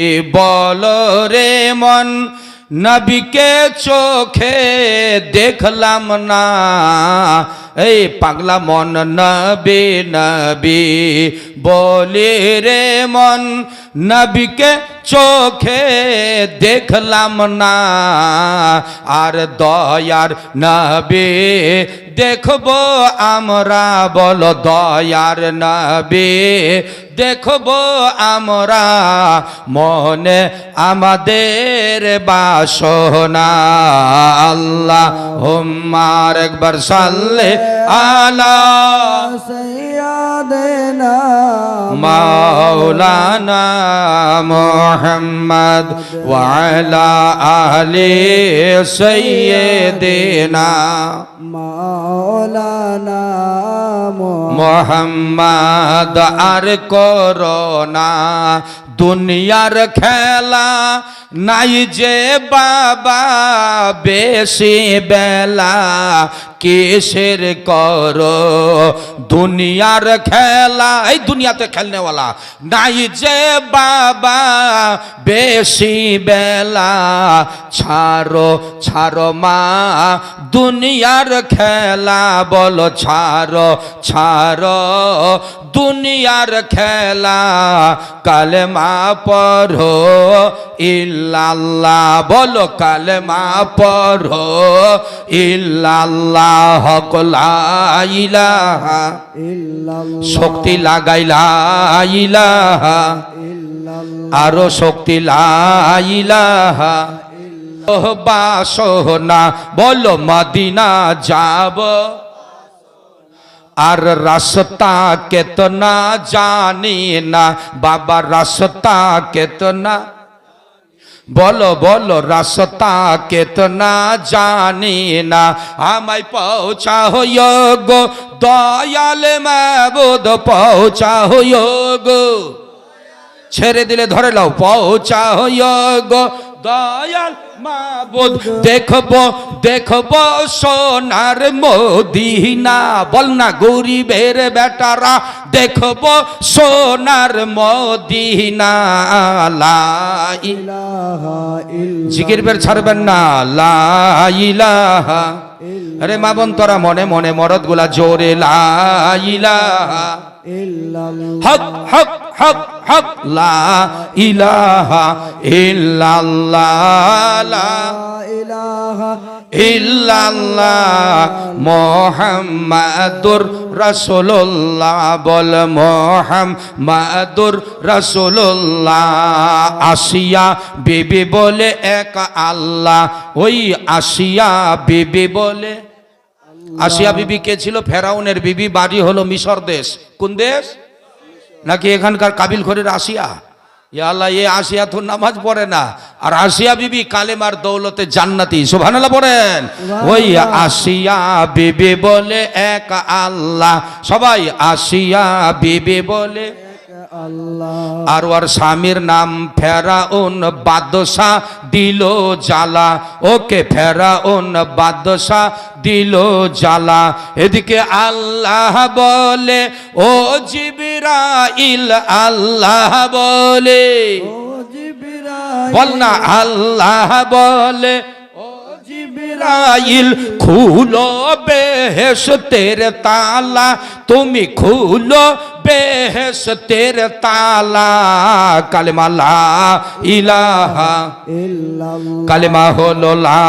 বলো রে মন নবীকে চোখে দেখলাম না, এই পাগলা মন নবী নবী বলে রে মন নবীকে চোখে দেখলাম না, আর দয়ার নবী দেখবো আমরা, বলো দয়ার নবী দেখবো আমরা, মনে আমাদের বাসনা। আল্লাহুম্মা একবার সাল্লি আলা সাইয়্যিদিনা মাওলানা মুহাম্মদ ওয়া আলা আলি সাইয়্যিদিনা মাওলানা মুহাম্মদ। আর করোনা দুনিয়ার খেলা নাই যে বাবা বেশি বেলা, কিসের করো দুনিয়ার খেলা, এই দুনিয়াতে খেলনেওয়ালা নাই যে বাবা বেশি বেলা, ছাড়ো ছাড়ো মা দুনিয়ার খেলা, বলো ছাড়ো ছাড়ো দুনিয়ার খেলা, কালেমা পড়ো ইল্লাল্লাহ, বলো কালেমা পড়ো ইল্লাল্লাহ, লা ইলাহা ইল্লাল্লাহ, শক্তি লাগাই লা ইলাহা, আরো শক্তি লা ইলাহা, বাসনা বলো মদিনা যাব, আর রাস্তা কেতনা জানি না বাবা, রাস্তা কেতনা বলো বলো রাস্তা কেতনা জানি না, আমায় পৌঁছা হইও গো দয়াল মাবুদ, পৌঁছা হইও গো, ছেড়ে দিলে ধরে লাও, পৌঁছা হইও গো দয়াল মাবুদ, দেখবো দেখবো সোনার মদিনা, বল না গরিবের বেটারা দেখবো সোনার মদিনা, লা ইলাহা ইল্লাল্লাহ, জিকির বের ছাড়বেন না, লা ইলাহা, আরে মা বোন তোরা মনে মনে মরদ গুলা জোরে লা ইলাহা ইল্লাল্লাহ, হক হক হক হক, লা ইলাহা ইল্লাল্লাহ, লা ইলাহা ইল্লাল্লাহ মুহাম্মাদুর রাসূলুল্লাহ, বল মুহাম্মাদুর রাসূলুল্লাহ, আসিয়া বিবি বলে এক আল্লাহ, ওই আসিয়া বিবি বলে, আসিয়া বিবি কে ছিল? ফেরাউনের বিবি, বাড়ি হলো মিশর দেশ। কোন দেশ? নাকি এখানকার কাবিল ঘরের আসিয়া? ইয়া আল্লাহ, এ আসিয়া তো নামাজ পড়ে না, আর আসিয়া বিবি কালেমার দৌলতে জান্নাতি, সুবহানাল্লাহ পড়েন। ওই আসিয়া বিবি বলে এক আল্লাহ, সবাই আসিয়া বিবি বলে আল্লাহ, আর ওর স্বামীর নাম ফেরাউন বাদশাহ দিল জ্বালা, ওকে ফেরাউন বাদশাহ দিল জ্বালা, এদিকে আল্লাহ বলে ও জিবরাইল, আল্লাহ বলে, ও জিবরাইল, বল না আল্লাহ বলে ও জিবরাইল, খুলো বেহেশতের তালা, তুমি খুলো বেহেশতের তালা, কালেমা লা ইলাহা ইল্লাল্লাহ, কালেমা হলো লা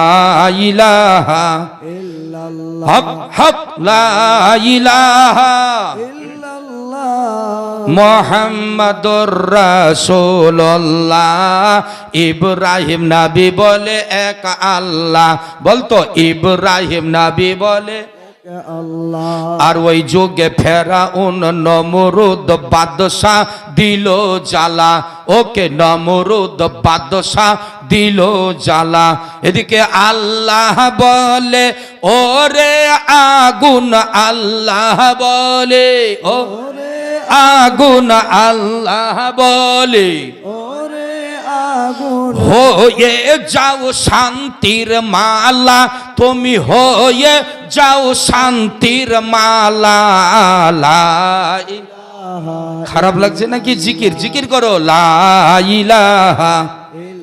ইলাহা ইল্লাল্লাহ, হক হক লা ইলাহা ইল্লাল্লাহ, মুহাম্মাদুর রাসূলুল্লাহ, ইব্রাহিম নবী বলে এক আল্লাহ, বলতো ইব্রাহিম নবী বলে আল্লাহ, আর ওই যুগে ফেরাউন নমরুদ বাদশাহ দিল জ্বালা, ওকে নমরুদ বাদশাহ দিল জ্বালা, এদিকে আল্লাহ বলে ওরে আগুন, আল্লাহ বলে ও আগুন, আল্লাহ বলে ওরে আগুন, হয়ে যাও শান্তির মালা, তুমি হয়ে যাও শান্তির মালা, লা ইলাহা খারাপ লাগছে নাকি? জিকির জিকির করো, লা ইলাহা।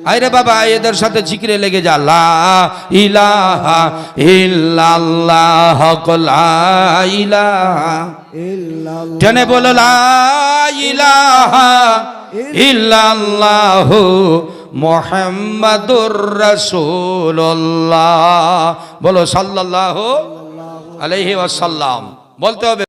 আরে বাবা এদের সাথে জিকিরে লেগে যা, লা ইলাহা ইল্লাল্লাহ, লা ইলাহা। ইল্লাল্লাহ টেনে বলো, লা ইলাহা ইল্লাল্লাহ মুহাম্মাদুর রাসূলুল্লাহ। বলো সাল্লাল্লাহু আলাইহি ওয়াসাল্লাম। বলতে হবে।